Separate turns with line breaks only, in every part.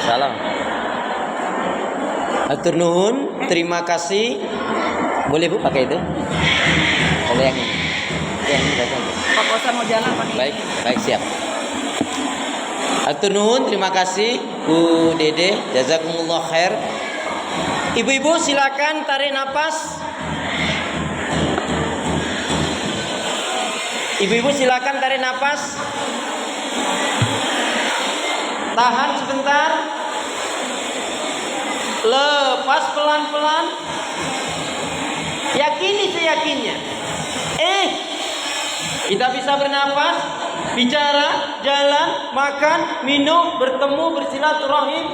Salam. Hatur nuhun, terima kasih. Boleh Bu pakai itu? Kalau yang ini. Yang ini datang.
Pak Kosa mau jalan pakai.
Baik, baik siap. Hatur nuhun, terima kasih Bu Dede, jazakumullah khair. Ibu-ibu silakan tarik nafas. Ibu-ibu silakan tarik nafas. Tahan sebentar. Lepas pelan-pelan. Yakini seyakinnya. Kita bisa bernapas, bicara, jalan, makan, minum, bertemu, bersilaturahim.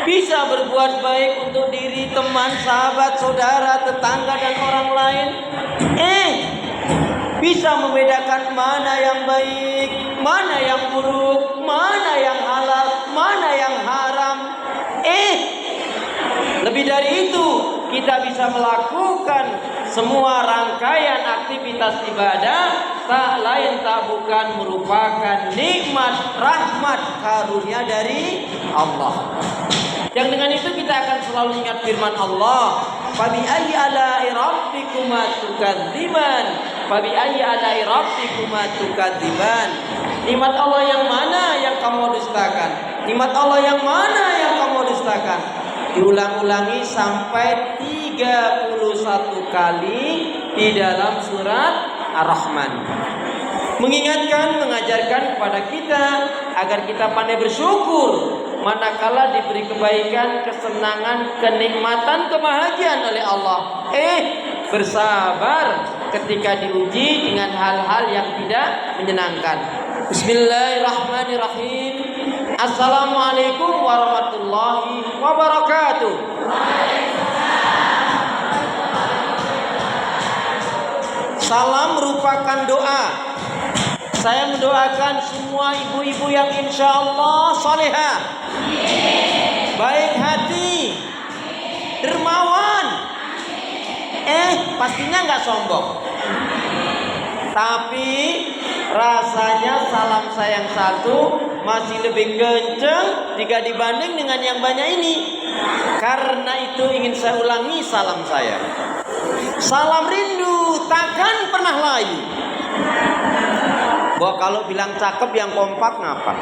Bisa berbuat baik untuk diri, teman, sahabat, saudara, tetangga dan orang lain. Bisa membedakan mana yang baik, mana yang buruk, mana yang halal, mana yang haram. Lebih dari itu, kita bisa melakukan semua rangkaian aktivitas ibadah tak lain tak bukan merupakan nikmat, rahmat, karunia dari Allah. Yang dengan itu kita akan selalu ingat firman Allah, "Fabi ayyi ala'i rabbikuma tukadziban? Fabi ayyi ala'i rabbikuma tukadziban?" Nikmat Allah yang mana yang kamu dustakan? Nikmat Allah yang mana yang kamu dustakan? Diulang-ulangi sampai 31 kali di dalam surat Ar-Rahman. Mengingatkan, mengajarkan kepada kita agar kita pandai bersyukur manakala diberi kebaikan, kesenangan, kenikmatan, kebahagiaan oleh Allah. Bersabar ketika diuji dengan hal-hal yang tidak menyenangkan. Bismillahirrahmanirrahim. Assalamualaikum warahmatullahi wabarakatuh. Salam merupakan doa. Saya mendoakan semua ibu-ibu yang insya Allah salehah, baik hati, dermawan. Pastinya nggak sombong. Tapi rasanya salam saya yang satu masih lebih kenceng jika dibanding dengan yang banyak ini. Karena itu ingin saya ulangi salam saya. Salam rindu takkan pernah layu. Bahwa kalau bilang cakep yang kompak ngapa?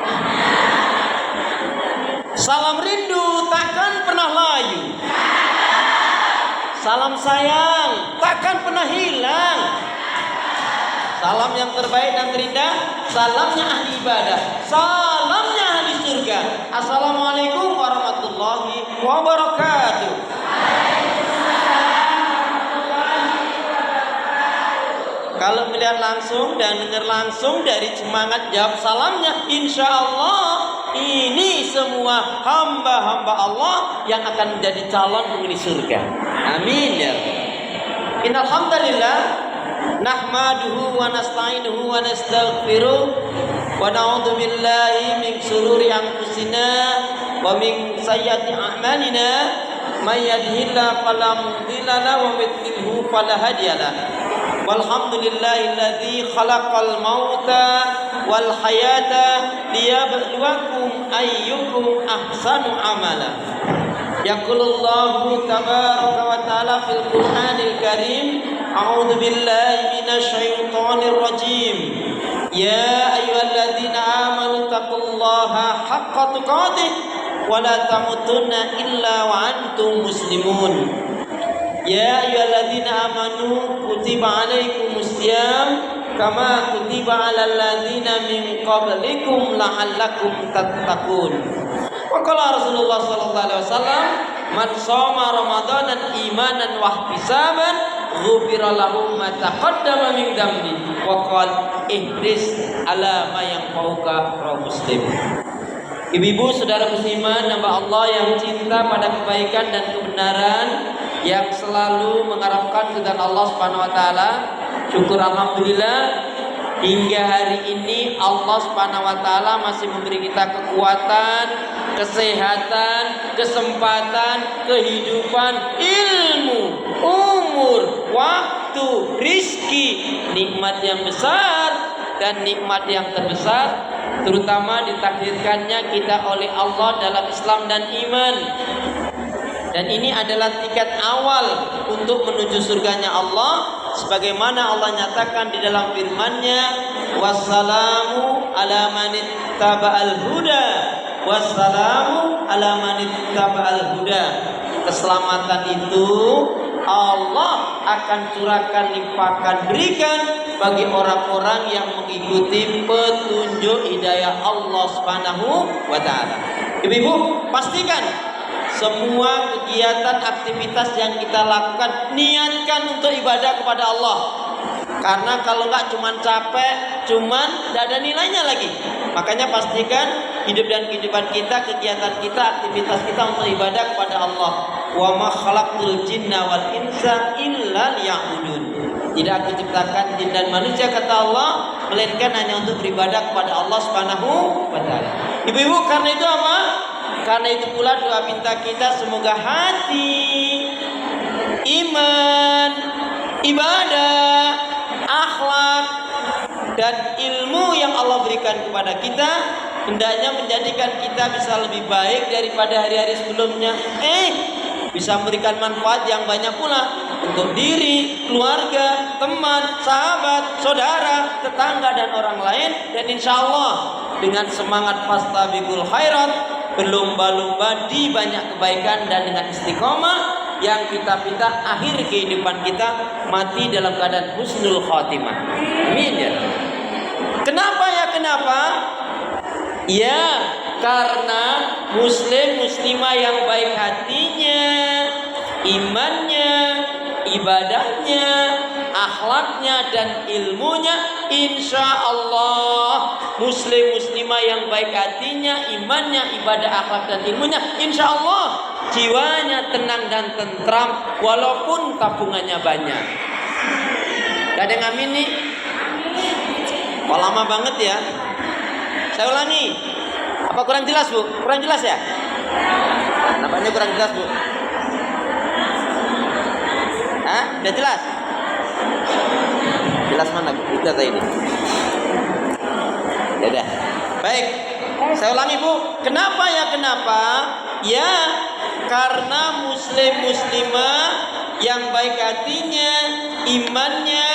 Salam rindu takkan pernah layu. Salam sayang takkan pernah hilang. Salam yang terbaik dan terindah, salamnya ahli ibadah, salamnya ahli surga. Assalamualaikum warahmatullahi wabarakatuh. Kalau melihat langsung dan dengar langsung dari semangat jawab salamnya, insya Allah ini semua hamba-hamba Allah yang akan menjadi calon penghuni surga. Amin ya Rabbi. Innal hamdalillah nahmaduhu wa nasta'inuhu wa nastaghfiruh wa na'udzu billahi min shururi anfusina wa min sayyiati a'malina may yahdihillahu fala mudilla lahu wa may yudlilhu fala hadiya lahu. Walhamdulillahilladzi khalaqal mauta wal hayata liyabluwakum ayyukum ahsanu amala. Yaqulullahu tabaraka wa ta'ala fil Qur'anil Karim, a'udzu billahi minasy syaithanir rajim. Ya ayyuhalladzina amanu taqullaha haqqa tuqatih wa la tamutunna illa wa antum muslimun. Ya ayyuhalladzina amanu kutiba alaikumus syiyam kama kutiba alal ladzina min qablikum la'allakum tattaqun. Wa qala Rasulullah sallallahu alaihi wasallam, man shoma ramadanan imanan wa ihtisaban ghufira lahu ma taqaddama min dhanbi wa qala ihris ala ma yanfa'uka rawahu Muslim. Ibu-ibu, saudara musliman, hamba Allah yang cinta pada kebaikan dan kebenaran, yang selalu mengharapkan keridhaan Allah Subhanahu wa taala. Syukur alhamdulillah hingga hari ini Allah Subhanahu wa taala masih memberi kita kekuatan, kesehatan, kesempatan, kehidupan, ilmu, umur, waktu, rizki, nikmat yang besar dan nikmat yang terbesar terutama ditakdirkannya kita oleh Allah dalam Islam dan iman. Dan ini adalah tiket awal untuk menuju surganya Allah, sebagaimana Allah nyatakan di dalam firman-Nya, wassalamu ala manittaba'al huda, wassalamu ala manittaba'al huda. Keselamatan itu Allah akan curahkan, limpahkan, berikan bagi orang-orang yang mengikuti petunjuk hidayah Allah Subhanahu wa taala. Ibu-ibu, pastikan semua kegiatan aktivitas yang kita lakukan niatkan untuk ibadah kepada Allah. Karena kalau enggak cuman capek, cuman tidak ada nilainya lagi. Makanya pastikan hidup dan kehidupan kita, kegiatan kita, aktivitas kita untuk ibadah kepada Allah. Wa ma khalaqtul jinna wal insa illa liya'budun. Tidak aku ciptakan jin dan manusia, kata Allah, melainkan hanya untuk beribadah kepada Allah Subhanahu wa taala. Ibu-ibu, karena itu apa? Karena itu pula doa minta kita, semoga hati, iman, ibadah, akhlak dan ilmu yang Allah berikan kepada kita hendaknya menjadikan kita bisa lebih baik daripada hari-hari sebelumnya. Bisa memberikan manfaat yang banyak pula untuk diri, keluarga, teman, sahabat, saudara, tetangga dan orang lain. Dan insya Allah dengan semangat fastabiqul khairat, berlomba-lomba di banyak kebaikan, dan dengan istiqomah yang kita pinta akhir kehidupan kita mati dalam keadaan husnul khotimah. Amin ya. Kenapa ya? Kenapa? Ya, karena muslim muslimah yang baik hatinya, imannya, ibadahnya, akhlaknya dan ilmunya, insya Allah muslim muslimah yang baik hatinya, imannya, ibadah, akhlak dan ilmunya, insya Allah jiwanya tenang dan tentram walaupun tabungannya banyak. Gak ada yang amin nih? Kok lama banget ya? Saya ulangi. Apa kurang jelas, Bu? Kurang jelas ya? Nampaknya kurang jelas, Bu. Hah? Udah jelas? Jelas mana kita ini? Ya udah. Baik. Saya ulangi, Bu. Kenapa ya? Kenapa? Ya, karena muslim muslimah yang baik hatinya, imannya,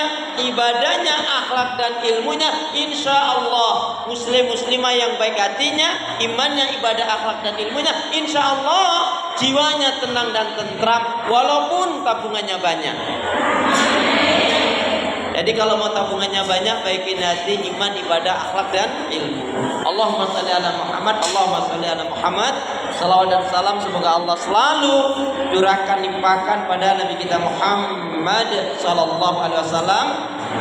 ibadahnya, akhlak dan ilmunya, insya Allah muslim muslimah yang baik hatinya, imannya, ibadah, akhlak dan ilmunya, insya Allah jiwanya tenang dan tentram walaupun tabungannya banyak. Jadi kalau mau tabungannya banyak, baikin hati, iman, ibadah, akhlak dan ilmu. Allahumma shalli ala Muhammad, Allahumma shalli ala Muhammad. Salawat dan salam semoga Allah selalu curahkan, limpahkan pada Nabi kita Muhammad sallallahu alaihi wasallam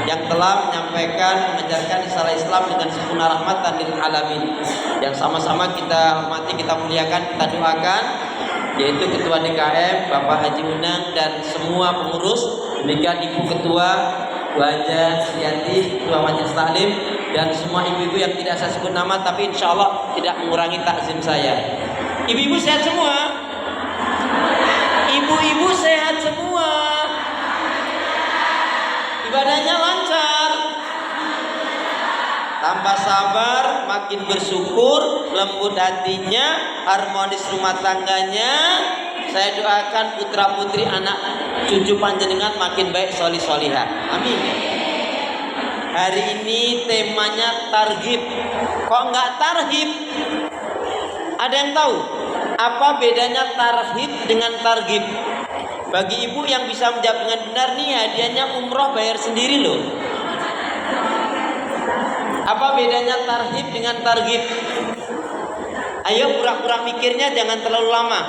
yang telah menyampaikan, mengajarkan risalah Islam dengan sempurna rahmatan lil alamin. Yang sama-sama kita hormati, kita muliakan, kita doakan, yaitu Ketua DKM Bapak Haji Unang dan semua pengurus, demikian Ibu Ketua Bu Haja Sriati, Ketua Majelis Taklim, dan semua ibu-ibu yang tidak saya sebut nama tapi insya Allah tidak mengurangi takzim saya. Ibu-ibu sehat semua? Ibu-ibu sehat semua? Ibadahnya lancar? Tambah sabar, makin bersyukur, lembut hatinya, harmonis rumah tangganya. Saya doakan putra putri anak cucu panjenengan makin baik, solih solihah. Amin. Hari ini temanya targhib. Kok enggak tarhib? Ada yang tahu apa bedanya tarhib dengan targhib? Bagi ibu yang bisa menjawab dengan benar nih, hadiahnya umroh bayar sendiri loh. Apa bedanya tarhib dengan targhib? Ayo pura-pura mikirnya, jangan terlalu lama.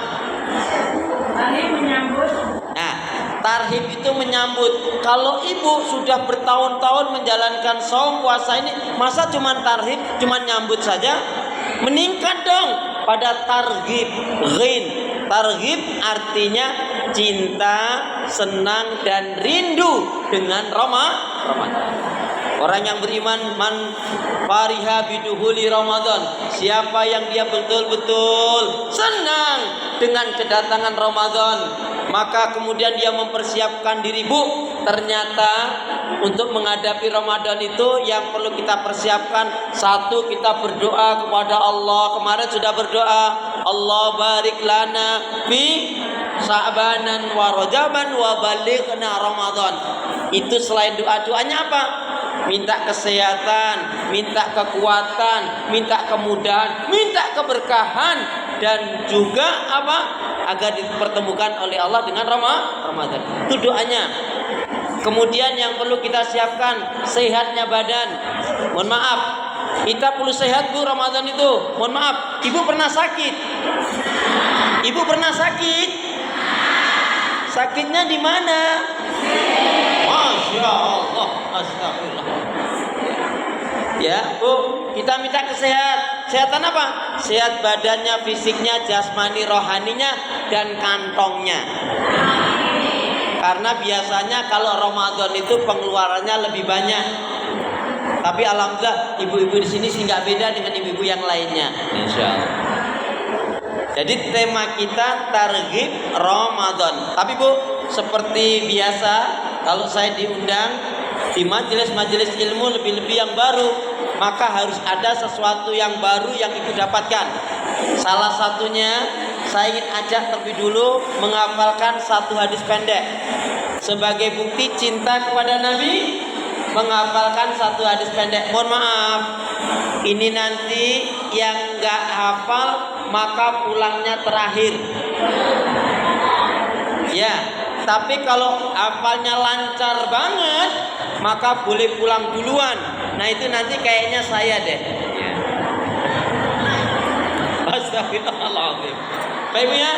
Tarhib menyambut.
Nah, tarhib itu menyambut. Kalau ibu sudah bertahun-tahun menjalankan saum puasa ini, masa cuma tarhib, cuma nyambut saja? Meningkat dong pada targhib. Ghin. Targhib artinya cinta, senang dan rindu dengan Ramadan. Orang yang beriman, man fariha biduhuli Ramadan, siapa yang dia betul-betul senang dengan kedatangan Ramadan, maka kemudian dia mempersiapkan diri, Bu, ternyata untuk menghadapi Ramadan itu yang perlu kita persiapkan, satu, kita berdoa kepada Allah. Kemarin sudah berdoa, Allah barik lana fi Sya'banan wa Rajaban wa balighna Ramadan. Itu selain doanya apa? Minta kesehatan, minta kekuatan, minta kemudahan, minta keberkahan, dan juga apa? Agar dipertemukan oleh Allah dengan Ramadan. Itu doanya. Kemudian yang perlu kita siapkan, sehatnya badan. Mohon maaf, kita perlu sehat Bu Ramadan itu. Mohon maaf, ibu pernah sakit? Ibu pernah sakit? Sakitnya di mana? Masya Allah, astagfirullah. Ya Bu, kita minta kesehatan apa? Sehat badannya, fisiknya, jasmani, rohaninya, dan kantongnya. Karena biasanya kalau Ramadan itu pengeluarannya lebih banyak. Tapi alhamdulillah ibu-ibu di sini sih nggak beda dengan ibu-ibu yang lainnya. Insya Allah. Jadi tema kita targhib Ramadan. Tapi Bu, seperti biasa kalau saya diundang di majelis-majelis ilmu lebih-lebih yang baru, maka harus ada sesuatu yang baru yang ibu dapatkan. Salah satunya saya ingin ajak terlebih dulu menghafalkan satu hadis pendek. Sebagai bukti cinta kepada Nabi, menghafalkan satu hadis pendek. Mohon maaf, ini nanti yang nggak hafal maka pulangnya terakhir. Ya, tapi kalau hafalnya lancar banget maka boleh pulang duluan. Nah itu nanti kayaknya saya deh. Astagfirullahaladzim. Baik Bu ya,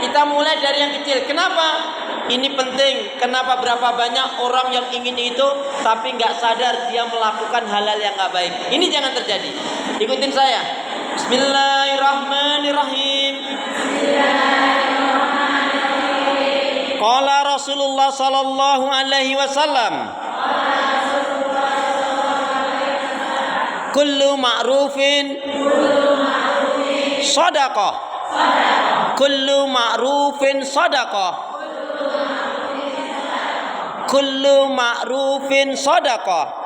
kita mulai dari yang kecil. Kenapa? Ini penting. Kenapa berapa banyak orang yang ingin itu tapi nggak sadar dia melakukan hal-hal yang nggak baik. Ini jangan terjadi. Ikutin saya. Bismillahirrahmanirrahim. Qala Rasulullah sallallahu alaihi wasallam, kullu ma'rufin shadaqah. Kullu ma'rufin shadaqah. Kullu ma'rufin shadaqah.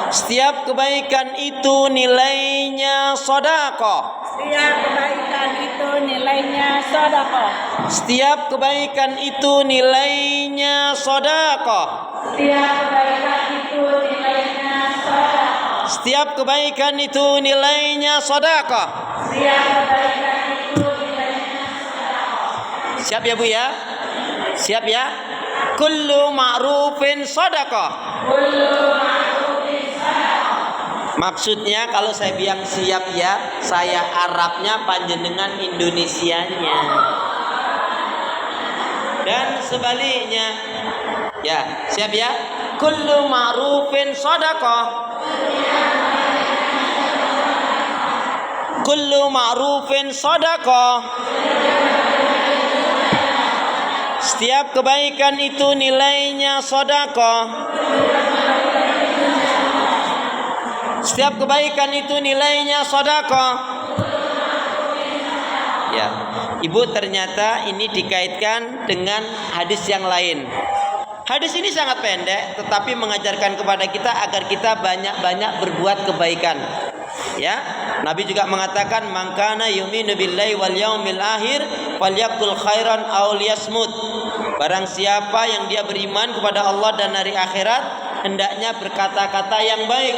Setiap kebaikan itu nilainya sedekah.
Setiap kebaikan itu nilainya sedekah.
Setiap kebaikan itu nilainya sedekah.
Setiap kebaikan itu nilainya sedekah.
Setiap kebaikan itu nilainya sedekah.
Setiap kebaikan itu nilainya sedekah.
Siap ya Bu ya? Siap ya? Kullu ma'rufin sedekah.
Kullu ma'rufin sedekah.
Maksudnya kalau saya bilang siap ya, saya Arabnya, panjenengan Indonesianya. Dan sebaliknya. Ya, siap ya? Kullu ma'rufin sedekah. Kullu ma'rufin sedekah. Setiap kebaikan itu nilainya sedekah. Setiap kebaikan itu nilainya sedekah. Ya, Ibu, ternyata ini dikaitkan dengan hadis yang lain. Hadis ini sangat pendek tetapi mengajarkan kepada kita agar kita banyak-banyak berbuat kebaikan. Ya, Nabi juga mengatakan man kana yu'minu billahi wal yaumil akhir falyaqul khairan aw liyasmut. Barang siapa yang dia beriman kepada Allah dan hari akhirat, hendaknya berkata-kata yang baik.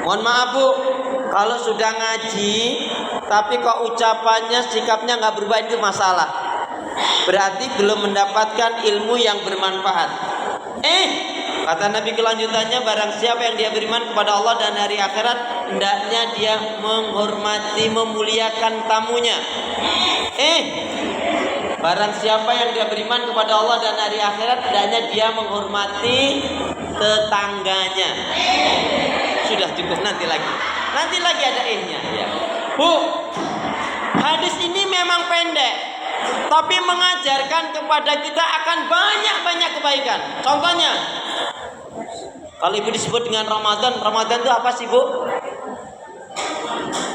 Mohon maaf Bu, kalau sudah ngaji tapi kok ucapannya, sikapnya nggak berubah, itu masalah. Berarti belum mendapatkan ilmu yang bermanfaat. Kata Nabi kelanjutannya, barang siapa yang dia beriman kepada Allah dan hari akhirat, hendaknya dia menghormati, memuliakan tamunya. Barang siapa yang dia beriman kepada Allah dan hari akhirat, hendaknya dia menghormati tetangganya. Sudah cukup, nanti lagi ada nya ya. Bu, hadis ini memang pendek, tapi mengajarkan kepada kita akan banyak-banyak kebaikan. Contohnya, kalau Ibu disebut dengan Ramadan itu apa sih Bu?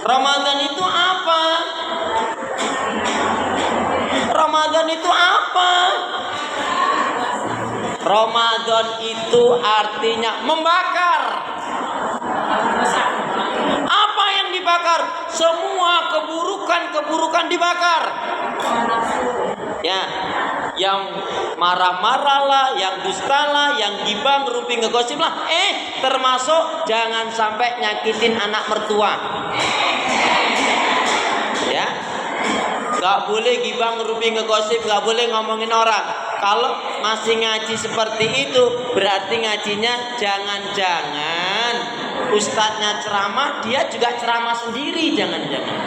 Ramadan itu apa? Ramadan itu apa? Ramadan itu artinya membakar. Apa yang dibakar? Semua keburukan dibakar. Ya, yang marah-marah lah, yang dusta lah, yang gibah, ngerumpi, ngegosip lah. Termasuk jangan sampai nyakitin anak mertua. Ya, nggak boleh gibah, ngerumpi, ngegosip, nggak boleh ngomongin orang. Kalau masih ngaji seperti itu, berarti ngajinya jangan-jangan ustadznya ceramah, dia juga ceramah sendiri, jangan-jangan.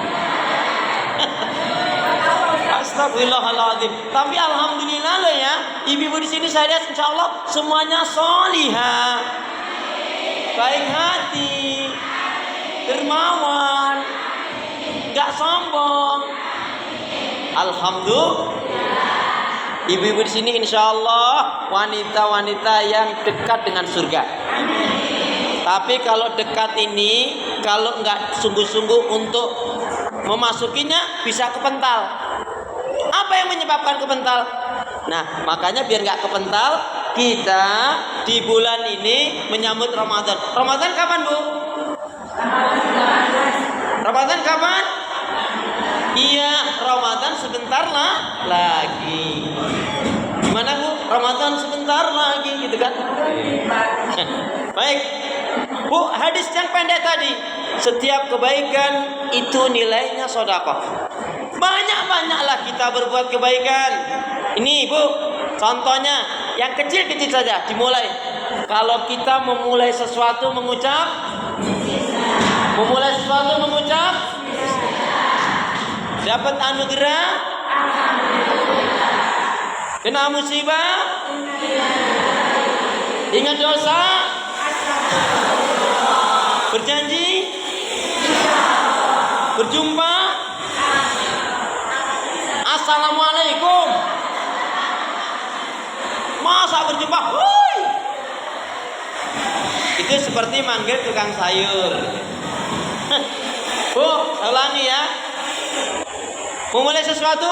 Astagfirullahaladzim. Tapi alhamdulillah loh ya, ibu-ibu di sini saya lihat insya Allah semuanya solihah, baik hati, dermawan, gak sombong. Alhamdulillah. Ibu-ibu di sini insya Allah wanita-wanita yang dekat dengan surga. Tapi kalau dekat ini, kalau nggak sungguh-sungguh untuk memasukinya, bisa kepental. Apa yang menyebabkan kepental? Nah, makanya biar nggak kepental, kita di bulan ini menyambut Ramadan. Ramadan kapan, Bu? Ramadan kapan? Iya, Ramadan sebentar lah lagi. Gimana, Bu? Ramadan sebentar lagi gitu kan? Baik. Bu, hadis yang pendek tadi, setiap kebaikan itu nilainya sedekah. Banyak-banyaklah kita berbuat kebaikan. Ini, Bu, contohnya yang kecil-kecil saja dimulai. Kalau kita memulai sesuatu mengucap dapat anugerah, kena musibah, ingat dosa, berjanji, berjumpa, assalamualaikum. Masa berjumpa? Hui. Itu seperti manggil tukang sayur. Bu, saya ulangi ya. Memulai sesuatu,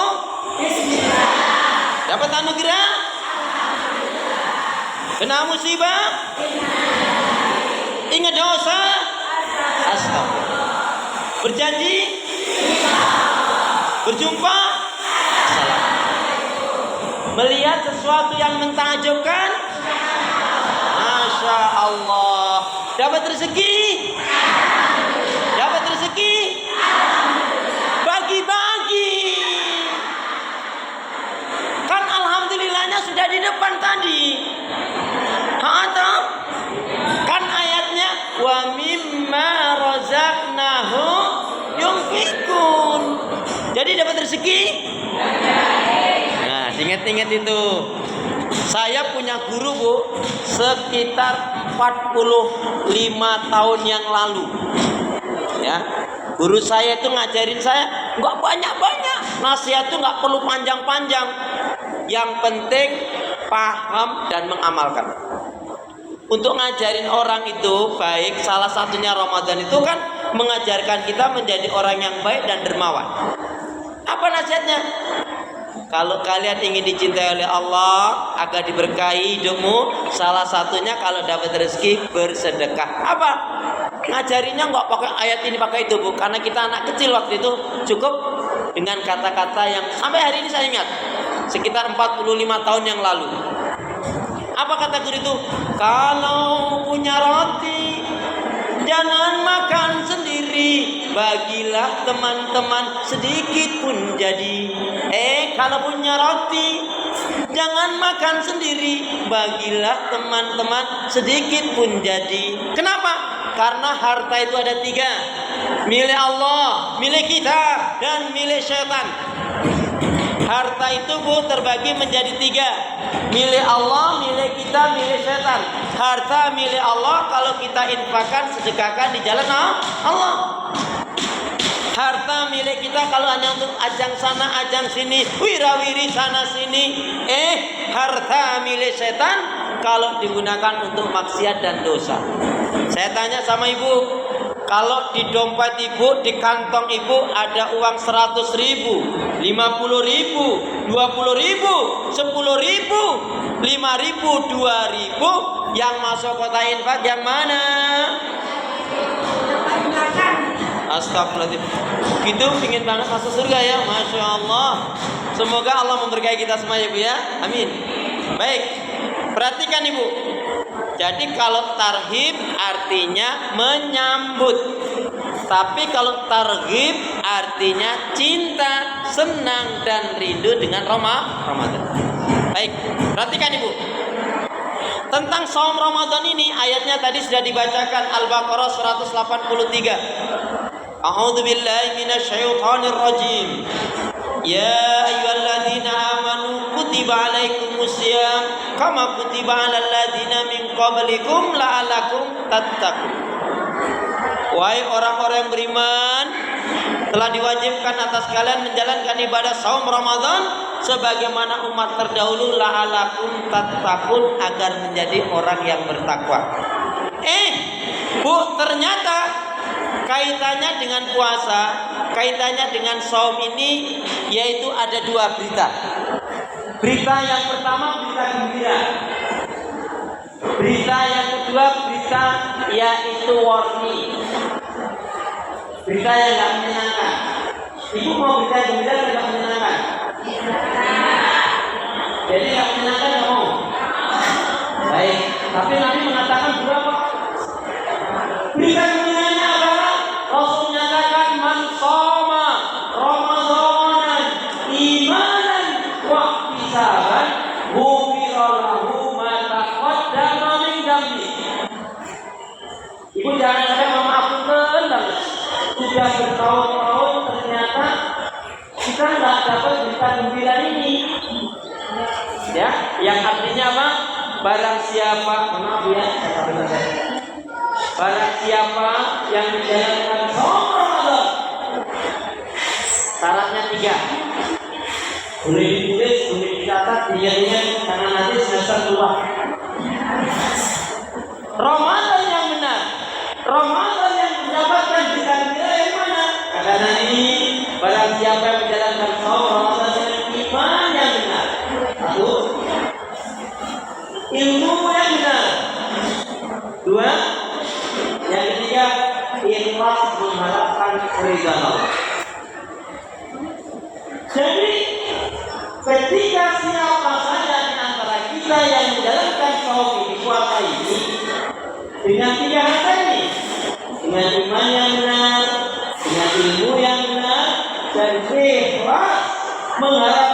dapat anugerah, kena musibah, ingat dosa, astagfirullah, berjanji, berjumpa, salam, melihat sesuatu yang mentakjubkan, masya Allah, dapat rezeki, bagi-bagi. Kan alhamdulillahnya sudah di depan tadi. Kan ayatnya wa mimma razaqnahu yunfikun. Jadi dapat rezeki. Nah, ingat-ingat itu. Saya punya guru, Bu, sekitar 45 tahun yang lalu. Ya. Guru saya itu ngajarin saya nggak banyak-banyak, nasihat itu nggak perlu panjang-panjang. Yang penting paham dan mengamalkan. Untuk ngajarin orang itu baik, salah satunya Ramadan itu kan mengajarkan kita menjadi orang yang baik dan dermawan. Apa nasihatnya? Kalau kalian ingin dicintai oleh Allah, agar diberkahi hidupmu, salah satunya kalau dapat rezeki bersedekah. Apa? Ngajarinya nggak pakai ayat ini, pakai itu, Bu. Karena kita anak kecil waktu itu, cukup dengan kata-kata yang sampai hari ini saya ingat, sekitar 45 tahun yang lalu. Apa kata guru itu? Kalau punya roti, jangan makan sendiri, bagilah teman-teman sedikit pun jadi. Kalau punya roti, jangan makan sendiri, bagilah teman-teman sedikit pun jadi. Kenapa? Karena harta itu ada 3, milik Allah, milik kita, dan milik syaitan. Harta itu, Bu, terbagi menjadi 3, milik Allah, milik kita, milik syaitan. Harta milik Allah kalau kita infakkan, sedekahkan di jalan Allah. Harta milik kita kalau hanya untuk ajang sana, ajang sini, wirawiri sana sini. Harta milik setan kalau digunakan untuk maksiat dan dosa. Saya tanya sama ibu, Kalau di dompet ibu, di kantong ibu ada uang 100.000, 50.000, 20.000, 10.000, 5.000, 2.000, yang masuk kota infak yang mana? Astagfirullahaladzim. Gitu pingin banget masuk surga ya, Masya Allah. Semoga Allah memberkahi kita semua ya Bu ya. Amin. Baik, perhatikan Ibu. Jadi kalau tarhib artinya menyambut. Tapi kalau targhib artinya cinta, senang dan rindu dengan Ramadan. Baik, perhatikan Ibu. Tentang saum Ramadan ini ayatnya tadi sudah dibacakan, Al-Baqarah 183. A'udzu billahi minasyaitonir rajim. Ya ayyuhalladzina amanu kutiba alaikumusiyam kama kutiba alal ladzina min qablikum la'allakum tattaqun. Wahai orang-orang yang beriman, telah diwajibkan atas kalian menjalankan ibadah saum Ramadan sebagaimana umat terdahulu la'allakum tattaqun, agar menjadi orang yang bertakwa. Bu, ternyata kaitannya dengan puasa, kaitannya dengan saum ini, yaitu ada dua berita. Berita yang pertama berita gembira. Berita yang kedua berita yaitu warning. Berita yang tidak menyenangkan. Ibu mau berita gembira atau tidak menyenangkan? Jadi tidak menyenangkan nggak mau? Baik, tapi Nabi mengatakan berapa? Berita gembiranya adalah Rasul menyatakan man shoma Ramadan imanan wa ihtisaban ghufira lahu ma taqaddama min dhanbi. Ibu jangan sampai memaafkan, sudah bertahun-tahun ternyata kita nggak dapat berita gembira ini. Ya, yang artinya apa? Barang siapa, maaf ya, barang siapa yang menjalankan saum Ramadan, syaratnya 3. Boleh ditulis, boleh dicatat, niatnya karena nanti semester 2. Ramadan yang benar, Ramadan yang mendapatkan berita gembira yang mana? Kata Nabi, barang siapa yang menjalankan saum Ramadan dengan iman yang benar. 1. Ilmu yang benar. 2. Yang ketiga, ikhlas mengharapkan ridha Allah. Jadi, ketika siapa saja di antara kita yang menjalankan saum ini, puasa ini, dengan 3 hal ini, dengan iman yang benar, dengan ilmu yang benar, dan ikhlas mengharapkan